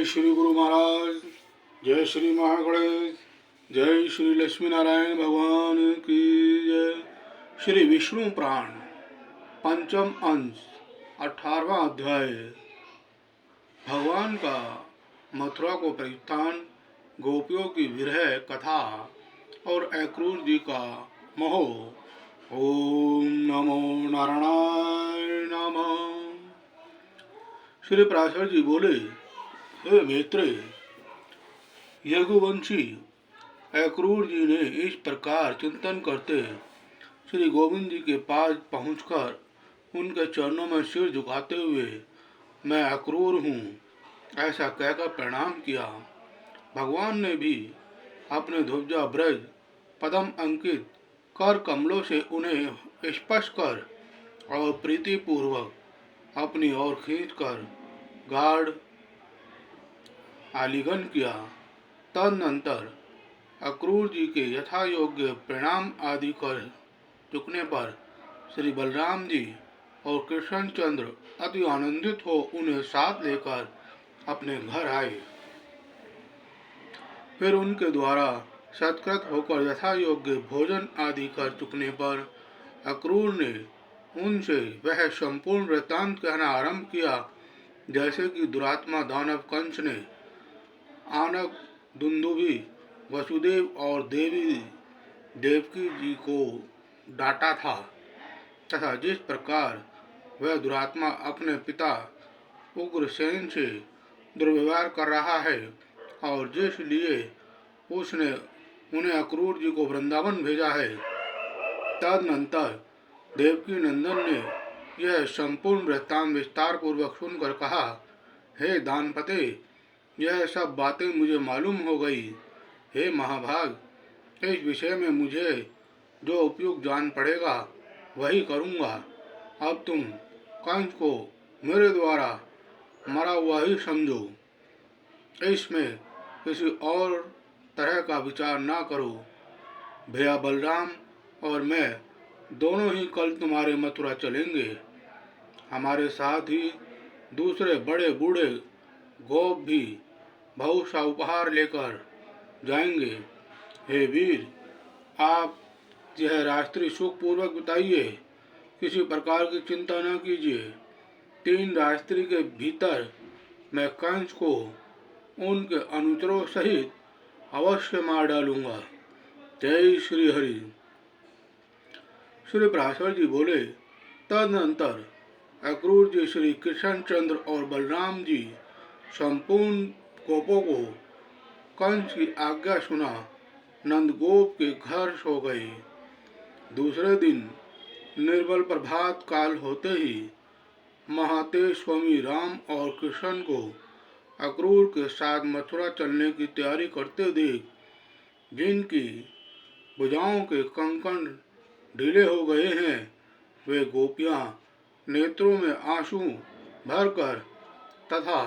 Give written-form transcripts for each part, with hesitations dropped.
जय श्री गुरु महाराज, जय श्री महागणेश, जय श्री लक्ष्मी नारायण भगवान की जय। श्री विष्णु पुराण पंचम अंश 18वां अध्याय। भगवान का मथुरा को परित्याग, गोपियों की विरह कथा और अक्रूर जी का मोह। ओम नमो नारायणाय नमः। श्री पराशर जी बोले, हे मित्र, यदुवंशी अक्रूर जी ने इस प्रकार चिंतन करते श्री गोविंद जी के पास पहुंचकर उनके चरणों में सिर झुकाते हुए मैं अक्रूर हूँ ऐसा कहकर प्रणाम किया। भगवान ने भी अपने ध्वजा ब्रज पदम अंकित कर कमलों से उन्हें स्पर्श कर और प्रीतिपूर्वक अपनी ओर खींचकर गाढ़ आलिंगन किया। तदनंतर अक्रूर जी के यथा योग्य प्रणाम आदि कर चुकने पर श्री बलराम जी और कृष्णचंद्र अति आनंदित हो उन्हें साथ लेकर अपने घर आए। फिर उनके द्वारा सत्कृत होकर यथा योग्य भोजन आदि कर चुकने पर अक्रूर ने उनसे वह संपूर्ण वृत्तांत कहना आरंभ किया, जैसे कि दुरात्मा दानव कंस ने आनक, दुंदुभि, वसुदेव और देवी देवकी जी को डांटा था, तथा जिस प्रकार वह दुरात्मा अपने पिता उग्रसेन से दुर्व्यवहार कर रहा है और जिस लिए उसने उन्हें अक्रूर जी को वृंदावन भेजा है। तदनंतर देवकी नंदन ने यह संपूर्ण वृत्तांत विस्तार पूर्वक सुनकर कहा, हे दानपते, यह सब बातें मुझे मालूम हो गई। हे महाभाग, इस विषय में मुझे जो उपयुक्त जान पड़ेगा वही करूँगा। अब तुम कंस को मेरे द्वारा मरा हुआ ही समझो, इसमें किसी और तरह का विचार ना करो। भैया बलराम और मैं दोनों ही कल तुम्हारे मथुरा चलेंगे। हमारे साथ ही दूसरे बड़े बूढ़े गोप भी बहुत सा उपहार लेकर जाएंगे। हे वीर, आप यह रात्रि सुखपूर्वक बिताइए, किसी प्रकार की चिंता न कीजिए। 3 रात्रि के भीतर मैं कंस को उनके अनुचरों सहित अवश्य मार डालूंगा। जय श्री हरि। श्री पराशर जी बोले, तदनंतर अक्रूर जी श्री कृष्णचंद्र और बलराम जी संपूर्ण गोपों को कंस की आज्ञा सुना नंदगोप के घर सो गए। दूसरे दिन निर्मल प्रभात काल होते ही महातेज स्वामी राम और कृष्ण को अक्रूर के साथ मथुरा चलने की तैयारी करते देख, जिनकी भुजाओं के कंकण ढीले हो गए हैं, वे गोपियां नेत्रों में आंसू भरकर तथा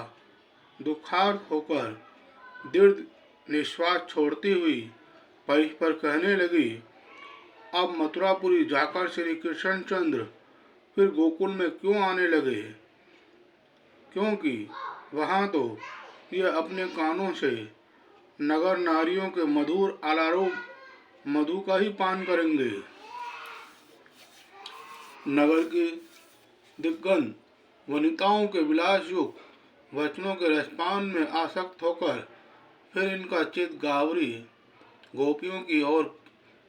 दुखार्त होकर दीर्घ निश्वास छोड़ती हुई परस्पर कहने लगी, अब मथुरापुरी जाकर श्री कृष्णचंद्र फिर गोकुल में क्यों आने लगे, क्योंकि वहाँ तो ये अपने कानों से नगर नारियों के मधुर आलारोप मधु का ही पान करेंगे। नगर की दिग्गंध वनिताओं के विलास युक्त वचनों के रसपान में आसक्त होकर फिर इनका चित्त गावरी गोपियों की ओर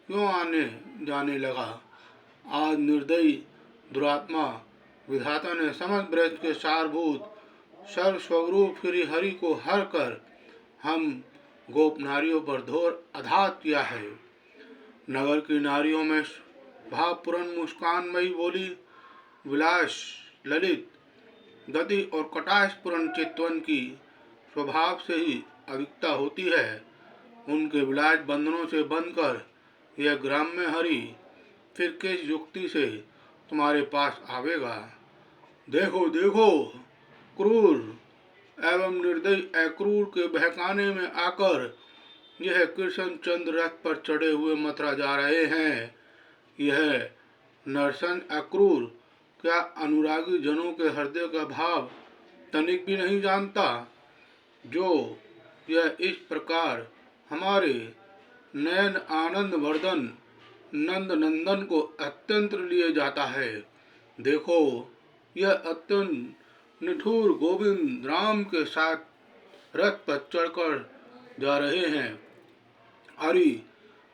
क्यों आने जाने लगा। आज निर्दयी दुरात्मा विधाता ने समस्त ब्रज के सारभूत सर्वस्वरूप श्री हरि को हर कर हम गोप नारियों पर घोर आघात किया है। नगर की नारियों में भावपूर्ण मुस्कानमयी बोली, विलास, ललित गति और कटाक्षपूर्ण चितवन की स्वभाव से ही अधिकता होती है। उनके विलास बंधनों से बंधकर यह ग्राम्य हरि फिर किस युक्ति से तुम्हारे पास आवेगा। देखो देखो, क्रूर एवं निर्दयी अक्रूर के बहकाने में आकर यह कृष्णचंद्र रथ पर चढ़े हुए मथुरा जा रहे हैं। यह नरसन अक्रूर क्या अनुरागी जनों के हृदय का भाव तनिक भी नहीं जानता। जो यह इस प्रकार हमारे नयन आनंद वर्धन नंद नंदन को अत्यंत लिए जाता है। देखो, यह अत्यंत निठुर गोविंद राम के साथ रथ पर चढ़कर जा रहे हैं। अरे,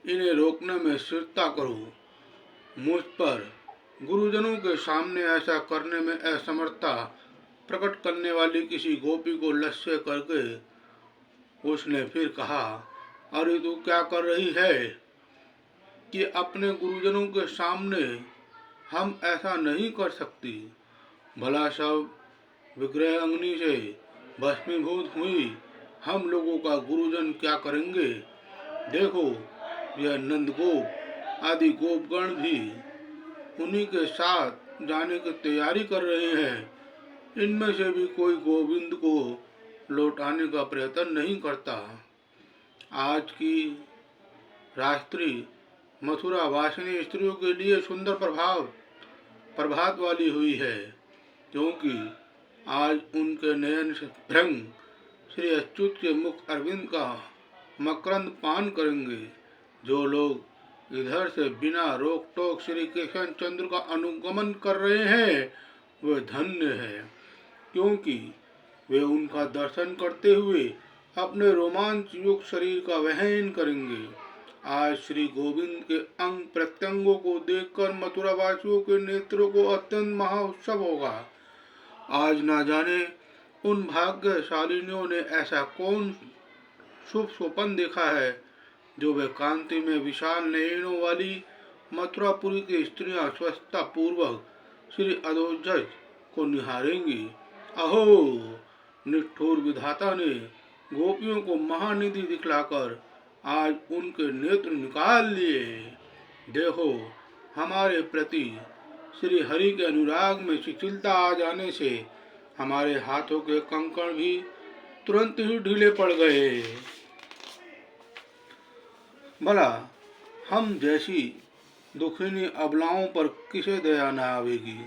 इन्हें रोकने में स्थिरता करो। मुझ पर गुरुजनों के सामने ऐसा करने में असमर्थता प्रकट करने वाली किसी गोपी को लक्ष्य करके उसने फिर कहा, अरे तू क्या कर रही है कि अपने गुरुजनों के सामने हम ऐसा नहीं कर सकती। भला सब विग्रह अग्नि से भस्मीभूत हुई हम लोगों का गुरुजन क्या करेंगे। देखो, यह नंदगोप आदि गोपगण भी उन्हीं के साथ जाने की तैयारी कर रहे हैं। इनमें से भी कोई गोविंद को लौटाने का प्रयत्न नहीं करता। आज की रात्रि मथुरा वासिनी स्त्रियों के लिए सुंदर प्रभात वाली हुई है, क्योंकि आज उनके नयन से भ्रंग श्री अच्युत के मुख अरविंद का मकरंद पान करेंगे। जो लोग इधर से बिना रोक टोक श्री कृष्ण चंद्र का अनुगमन कर रहे हैं वे धन्य है, क्योंकि वे उनका दर्शन करते हुए अपने रोमांच युक्त शरीर का वहन करेंगे। आज श्री गोविंद के अंग प्रत्यंगों को देखकर मथुरा वासियों के नेत्रों को अत्यंत महाउत्सव होगा। आज ना जाने उन भाग्यशालिनियों ने ऐसा कौन शुभ स्वप्न देखा है जो वे कांति में विशाल नयनों वाली मथुरापुरी की स्त्रियां स्वस्थता पूर्वक श्री अधोजज को निहारेंगी। अहो, निष्ठुर विधाता ने गोपियों को महानिधि दिखलाकर आज उनके नेत्र निकाल लिए। देखो, हमारे प्रति श्री हरि के अनुराग में शिथिलता आ जाने से हमारे हाथों के कंकण भी तुरंत ही ढीले पड़ गए। भला हम जैसी दुखिनी अबलाओं पर किसे दया न आवेगी।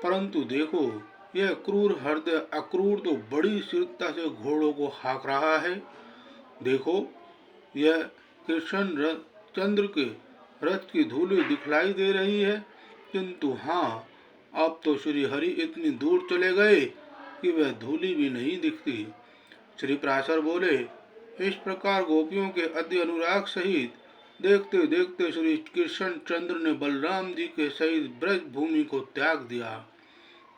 परंतु देखो, यह क्रूर हृदय अक्रूर तो बड़ी शीघ्रता से घोड़ों को हाँक रहा है। देखो, यह कृष्ण चंद्र के रथ की धूली दिखलाई दे रही है, किंतु हाँ, अब तो श्री हरि इतनी दूर चले गए कि वह धूली भी नहीं दिखती। श्री प्राशर बोले, इस प्रकार गोपियों के अति अनुराग सहित देखते देखते श्री कृष्ण चंद्र ने बलराम जी के सहित ब्रज भूमि को त्याग दिया।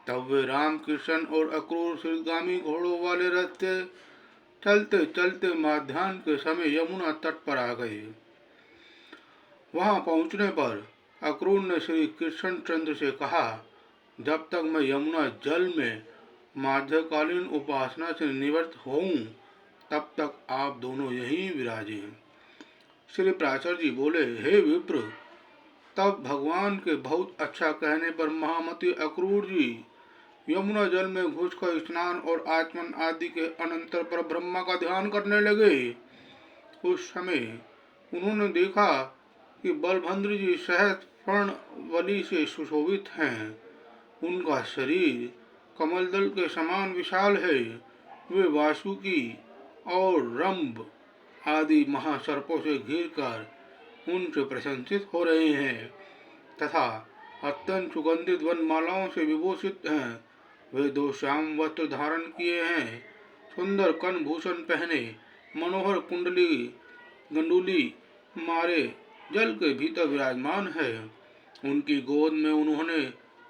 तब वे राम कृष्ण और अक्रूर शीर्षगामी घोड़ों वाले रथ से चलते चलते माध्याह्न के समय यमुना तट पर आ गए। वहां पहुंचने पर अक्रूर ने श्री कृष्ण चंद्र से कहा, जब तक मैं यमुना जल में माध्यकालीन उपासना से निवृत्त होऊं, तब तक आप दोनों यहीं विराजें। श्री प्राचर जी बोले, हे विप्र, तब भगवान के बहुत अच्छा कहने पर महामती अक्रूर जी यमुना जल में घुसकर स्नान और आचमन आदि के अनंतर पर ब्रह्मा का ध्यान करने लगे। उस समय उन्होंने देखा कि बलभद्र जी सहज पर्णवली से सुशोभित हैं। उनका शरीर कमलदल के समान विशाल है। वे वासुकी और रंभ आदि महासर्पों से घिरकर उनसे प्रशंसित हो रहे हैं तथा अत्यंत सुगंधित वनमालाओं से विभूषित हैं। वे दो श्याम वस्त्र धारण किए हैं, सुंदर कन भूषण पहने, मनोहर कुंडली गंडुली मारे जल के भीतर विराजमान है। उनकी गोद में उन्होंने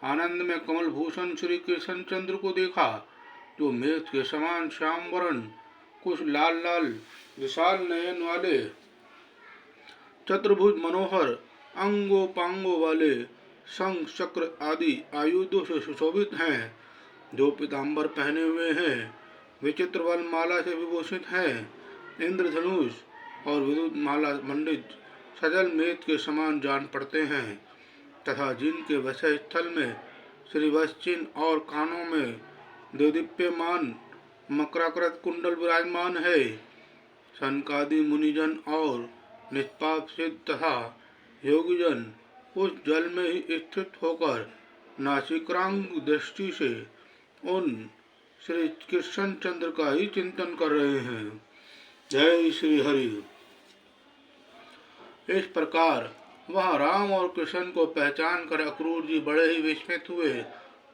आनंद में कमल भूषण श्री कृष्ण चंद्र को देखा, जो मेघ के समान श्याम वर्ण, कुछ लाल लाल विशाल नयन वाले, चतुर्भुज मनोहर अंगो पांगो वाले, शंख चक्र आदि आयुधों से सुशोभित हैं, जो पीताम्बर पहने हुए हैं, विचित्र वन माला से विभूषित हैं, इंद्रधनुष और विद्युत माला मंडित सजल मेघ के समान जान पड़ते हैं तथा जिनके वसय स्थल में श्रीवत्सिन और कानों में देदीप्यमान मकराकृत कुंडल विराजमान है। सनकादि मुनिजन और निष्पाप सिद्ध तथा योगीजन उस जल में ही स्थित होकर नासिकाग्र दृष्टि से उन श्री कृष्ण चंद्र का ही चिंतन कर रहे हैं। जय श्री हरि। इस प्रकार वह राम और कृष्ण को पहचान कर अक्रूर जी बड़े ही विस्मित हुए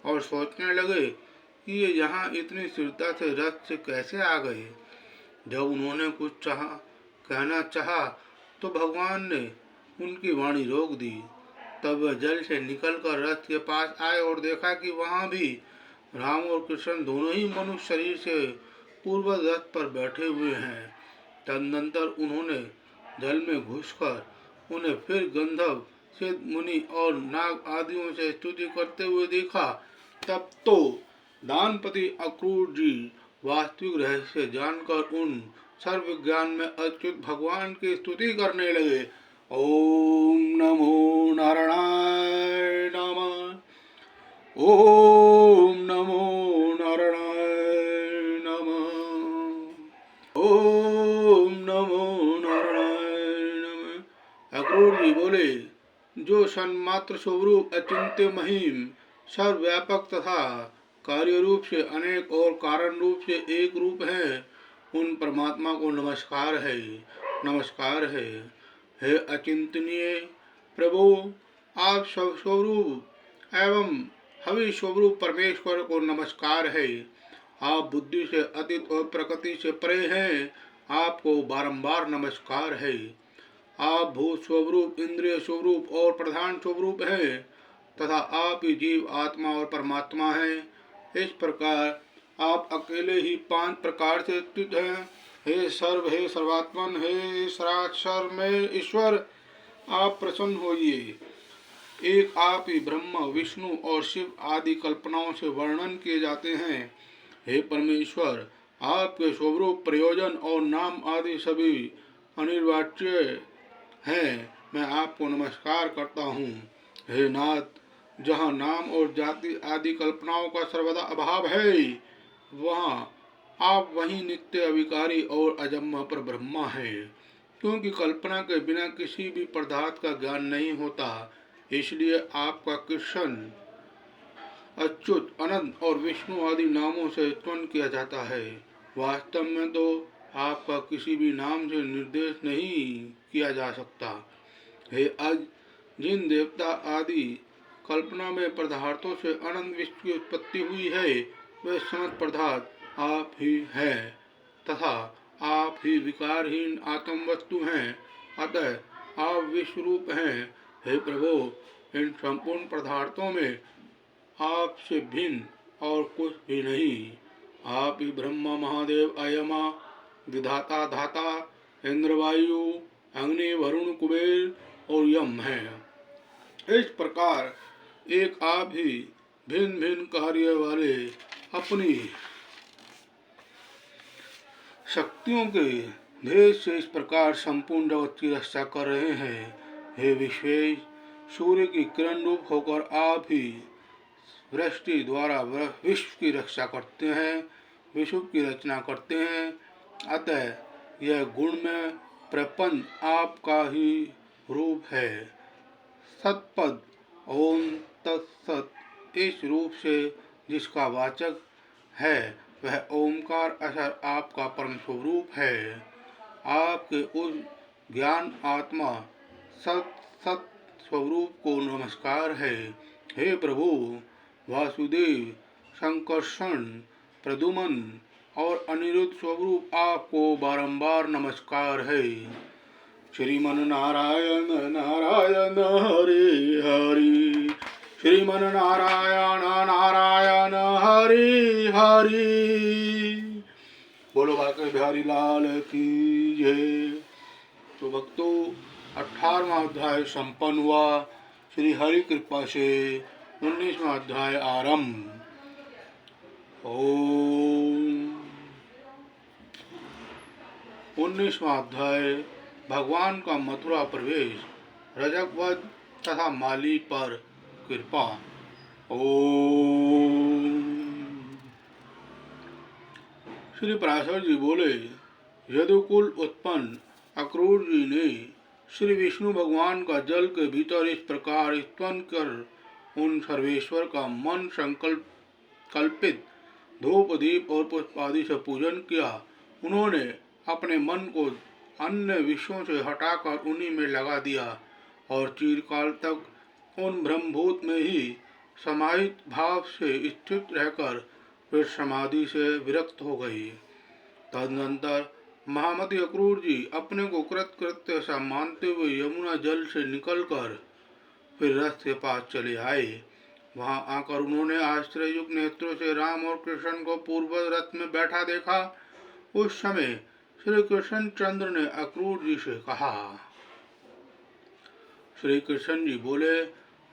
और सोचने लगे कि ये यहाँ इतनी स्थिरता से रथ से कैसे आ गए। जब उन्होंने कुछ कहना चाहा तो भगवान ने उनकी वाणी रोक दी। तब वह जल से निकलकर रथ के पास आए और देखा कि वहाँ भी राम और कृष्ण दोनों ही मनुष्य शरीर से पूर्व रथ पर बैठे हुए हैं। तदनंतर उन्होंने जल में घुसकर उन्हें फिर गंधर्व, सिद्ध, मुनि और नाग आदियों से स्तुति करते हुए देखा। तब तो दानपति अक्रूर जी वास्तविक रहस्य जानकर उन सर्व ज्ञान में अच्युत भगवान की स्तुति करने लगे। ओम नमो नारायणाय नमः। ओम नमो नारायणाय नमः। ओम नमो नारायणाय नमः। अक्रूर जी बोले, जो सन्मात्र स्वरूप अचिंत्य महिम सर्वव्यापक तथा कार्य रूप से अनेक और कारण रूप से एक रूप है, उन परमात्मा को नमस्कार है, नमस्कार है। हे अचिंतनीय प्रभु, आप सब स्वरूप एवं हवि स्वरूप परमेश्वर को नमस्कार है। आप बुद्धि से अतीत और प्रकृति से परे हैं, आपको बारंबार नमस्कार है। आप भूत स्वरूप, इंद्रिय स्वरूप और प्रधान स्वरूप हैं तथा आप ही जीव, आत्मा और परमात्मा हैं। इस प्रकार आप अकेले ही 5 प्रकार से स्थित हैं। हे सर्व, हे सर्वात्मन, हे सराक्षर में ईश्वर, आप प्रसन्न होइए। एक आप ही ब्रह्मा, विष्णु और शिव आदि कल्पनाओं से वर्णन किए जाते हैं। हे परमेश्वर, आपके स्वरूप, प्रयोजन और नाम आदि सभी अनिर्वाच्य हैं। मैं आपको नमस्कार करता हूँ। हे नाथ, जहाँ नाम और जाति आदि कल्पनाओं का सर्वदा अभाव है, वहाँ आप वही नित्य अविकारी और अजन्मा पर ब्रह्मा है। क्योंकि कल्पना के बिना किसी भी पदार्थ का ज्ञान नहीं होता, इसलिए आपका कृष्ण अच्युत, अनंत और विष्णु आदि नामों से उत्पन्न किया जाता है। वास्तव में तो आपका किसी भी नाम से निर्देश नहीं किया जा सकता। हे आज जिन देवता आदि कल्पना में पदार्थों से अनंत विश्व की उत्पत्ति हुई है, वे समस्त पदार्थ आप ही हैं तथा आप ही विकारहीन आत्म वस्तु हैं। अतः आप विश्व रूप हैं। हे प्रभु, इन संपूर्ण पदार्थों में आपसे भिन्न और कुछ भी नहीं। आप ही ब्रह्मा, महादेव, अयमा, विधाता, धाता, इंद्र, वायु, अग्नि, वरुण, कुबेर और यम हैं। इस प्रकार एक आप ही भिन्न भिन्न कार्य वाले अपनी शक्तियों के भेद से इस प्रकार संपूर्ण जगत की रक्षा कर रहे हैं। हे विश्वेश, सूर्य की किरण रूप होकर आप ही वृष्टि द्वारा विश्व की रक्षा करते हैं, विश्व की रचना करते हैं। अतः यह गुण में प्रपंच आपका ही रूप है। सतपद ओम तत्सत इस रूप से जिसका वाचक है, वह ओमकार अक्षर आपका परम स्वरूप है। आपके उस ज्ञान आत्मा सत सत स्वरूप को नमस्कार है। हे प्रभु, वासुदेव, संकर्षण, प्रद्युमन और अनिरुद्ध स्वरूप आपको बारंबार नमस्कार है। श्रीमन नारायण नारायण हरे हरि, श्रीमन नारायण नारायण हरे हरि। बोलो बाके बिहारी लाल की जय। तो भक्तों, 18वां अध्याय संपन्न हुआ। श्री हरि कृपा से 19वां अध्याय आरंभ। ओम। 19वां अध्याय भगवान का मथुरा प्रवेश, रजकवध तथा माली पर कृपा। ओम। श्री पराशर जी बोले, यदुकुल उत्पन्न अक्रूर जी ने श्री विष्णु भगवान का जल के भीतर इस प्रकार स्तवन कर उन सर्वेश्वर का मन संकल्प कल्पित धूप दीप और पुष्प आदि से पूजन किया। उन्होंने अपने मन को अन्य विषयों से हटाकर उन्हीं में लगा दिया और चिरकाल तक उन ब्रह्मभूत में ही समाहित भाव से स्थित रहकर फिर समाधि से विरक्त हो गई। तदनंतर महामती अक्रूर जी अपने को कृतकृत्य सा मानते हुए यमुना जल से निकलकर फिर रथ के पास चले आए। वहां आकर उन्होंने आश्चर्ययुक्त नेत्रों से राम और कृष्ण को पूर्व रथ में बैठा देखा। उस समय श्री कृष्ण चंद्र ने अक्रूर जी से कहा। श्री कृष्ण जी बोले,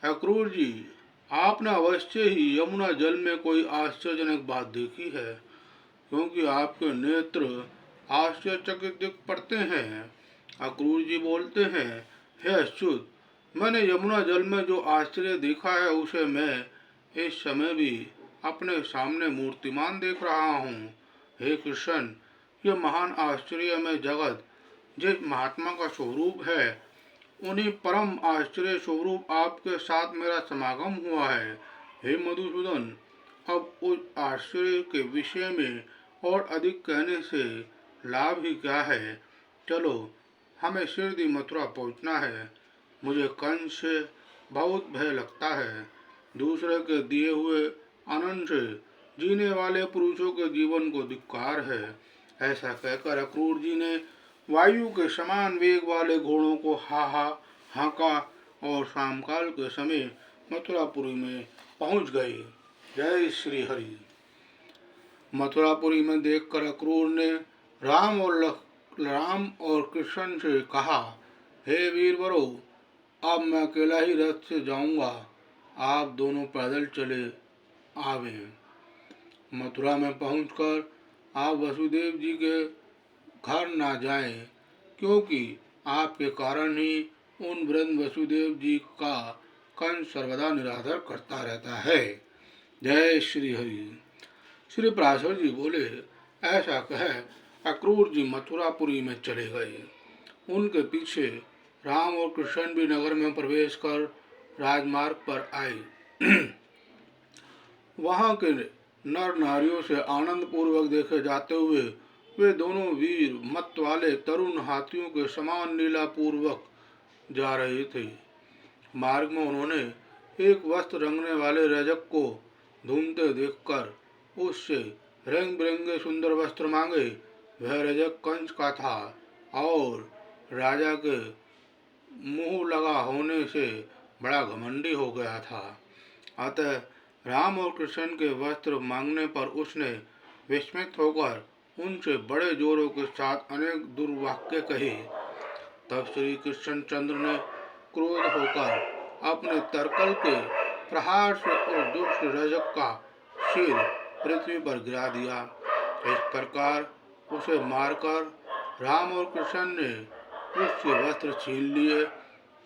अक्रूर जी, आपने अवश्य ही यमुना जल में कोई आश्चर्यजनक बात देखी है, क्योंकि आपके नेत्र आश्चर्यचकित दिख पड़ते हैं। अक्रूर जी बोलते हैं, हे अच्युत, मैंने यमुना जल में जो आश्चर्य देखा है उसे मैं इस समय भी अपने सामने मूर्तिमान देख रहा हूँ। हे कृष्ण, यह महान आश्चर्य में जगत जिस महात्मा का स्वरूप है, उन्हीं परम आश्चर्य स्वरूप आपके साथ मेरा समागम हुआ है। हे मधुसूदन, अब उस आश्चर्य के विषय में और अधिक कहने से लाभ ही क्या है। चलो, हमें शिरडी मथुरा पहुंचना है। मुझे कंस से बहुत भय लगता है। दूसरे के दिए हुए आनंद से जीने वाले पुरुषों के जीवन को धिक्कार है। ऐसा कहकर अक्रूर जी ने वायु के समान वेग वाले घोड़ों को हाँका और शामकाल के समय मथुरापुरी में पहुंच गए। जय श्री हरि। मथुरापुरी में देखकर अक्रूर ने राम और कृष्ण से कहा, हे वीरवरों, अब मैं अकेला ही रथ से जाऊंगा, आप दोनों पैदल चले आवे। मथुरा में पहुंचकर आप वसुदेव जी के घर ना जाएं, क्योंकि आपके कारण ही उन वृंद वसुदेव जी का कंस सर्वदा निरादर करता रहता है। जय श्री हरि। श्री पराशर जी बोले, ऐसा कह अक्रूर जी मथुरापुरी में चले गए। उनके पीछे राम और कृष्ण भी नगर में प्रवेश कर राजमार्ग पर आए। वहां के नर नारियों से आनंद पूर्वक देखे जाते हुए वे दोनों वीर मत वाले तरुण हाथियों के समान लीला पूर्वक जा रहे थे। मार्ग में उन्होंने एक वस्त्र रंगने वाले रजक को ढूंढते देखकर उससे रंग बिरंगे सुंदर वस्त्र मांगे। वह रजक कंस का था और राजा के मुंह लगा होने से बड़ा घमंडी हो गया था। अतः राम और कृष्ण के वस्त्र मांगने पर उसने विस्मित होकर उनसे बड़े जोरों के साथ अनेक दुर्वाक्य कहे। तब श्री कृष्ण चंद्र ने क्रोध होकर अपने तरकल के प्रहार से उस दुष्ट रजक का सिर पृथ्वी पर गिरा दिया। इस प्रकार उसे मारकर राम और कृष्ण ने उसके वस्त्र छीन लिए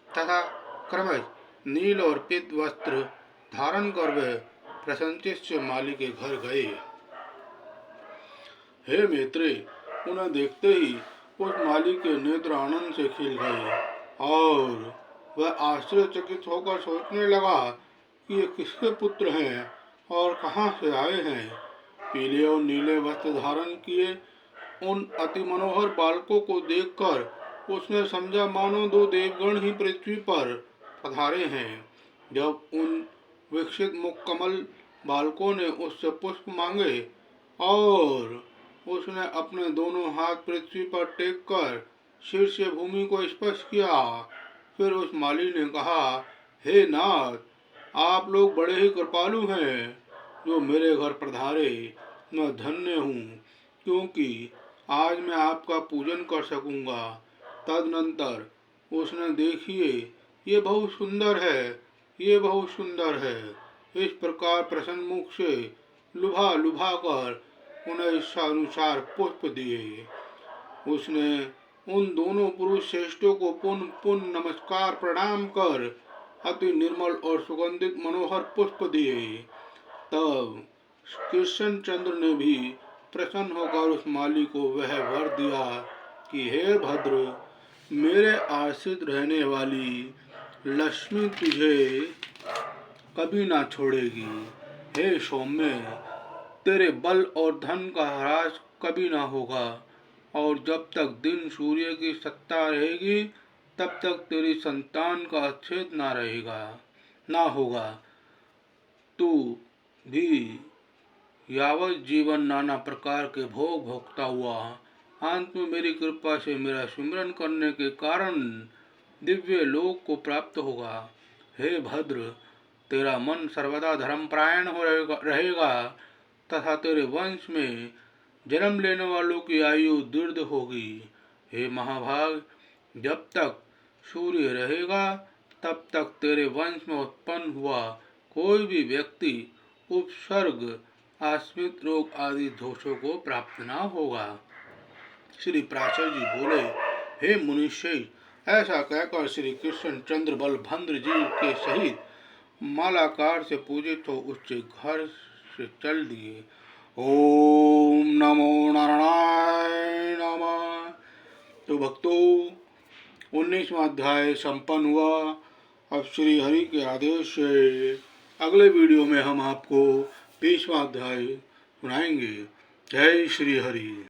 तथा क्रमश नील और पीत वस्त्र धारण कर वे प्रसन्नचित्त माली के घर गए। हे मित्रे, उन्हें देखते ही उस माली के नेत्र आनंद से खिल गए और वह आश्चर्यचकित होकर सोचने लगा कि ये किसके पुत्र हैं और कहाँ से आए हैं। पीले और नीले वस्त्र धारण किए उन अति मनोहर बालकों को देखकर उसने समझा मानो दो देवगण ही पृथ्वी पर पधारे हैं। जब उन विकसित मुख कमल बालकों ने उससे पुष्प मांगे और उसने अपने दोनों हाथ पृथ्वी पर टेक कर सिर से भूमि को स्पर्श किया, फिर उस माली ने कहा, हे नाथ, आप लोग बड़े ही कृपालु हैं जो मेरे घर पधारे। मैं धन्य हूँ, क्योंकि आज मैं आपका पूजन कर सकूंगा। तदनंतर उसने देखिए, ये बहुत सुंदर है, ये बहुत सुंदर है, इस प्रकार प्रसन्न मुख से लुभा लुभा कर उन्हें इच्छानुसार पुष्प दिए। उसने उन दोनों पुरुष श्रेष्ठों को पुनः पुनः नमस्कार प्रणाम कर अति निर्मल और सुगंधित मनोहर पुष्प दिए। तब कृष्ण चंद्र ने भी प्रसन्न होकर उस माली को वह वर दिया कि हे भद्र, मेरे आश्रित रहने वाली लक्ष्मी तुझे कभी ना छोड़ेगी। हे सौम्य, तेरे बल और धन का ह्रास कभी ना होगा, और जब तक दिन सूर्य की सत्ता रहेगी तब तक तेरी संतान का अच्छेद ना होगा। तू भी यावत जीवन नाना प्रकार के भोग भोगता हुआ अंत में मेरी कृपा से मेरा स्मरण करने के कारण दिव्य लोक को प्राप्त होगा। हे भद्र, तेरा मन सर्वदा धर्मपरायण रहेगा तथा तेरे वंश में जन्म लेने वालों की आयु दीर्घ होगी। हे महाभाग, जब तक सूर्य रहेगा तब तक तेरे वंश में उत्पन्न हुआ कोई भी व्यक्ति उपसर्ग, आस्मित रोग आदि दोषों को प्राप्त न होगा। श्री पराशर जी बोले, हे मुनिश्रेष्ठ, ऐसा कहकर श्री कृष्ण चंद्र बलभद्र जी के सहित मालाकार से पूजित हो उसके घर से चल दिए। ओम नमो नारायण नमः। तो भक्तों, 19वां अध्याय संपन्न हुआ। अब श्री हरि के आदेश से अगले वीडियो में हम आपको 20वां अध्याय सुनाएंगे। जय श्री हरि।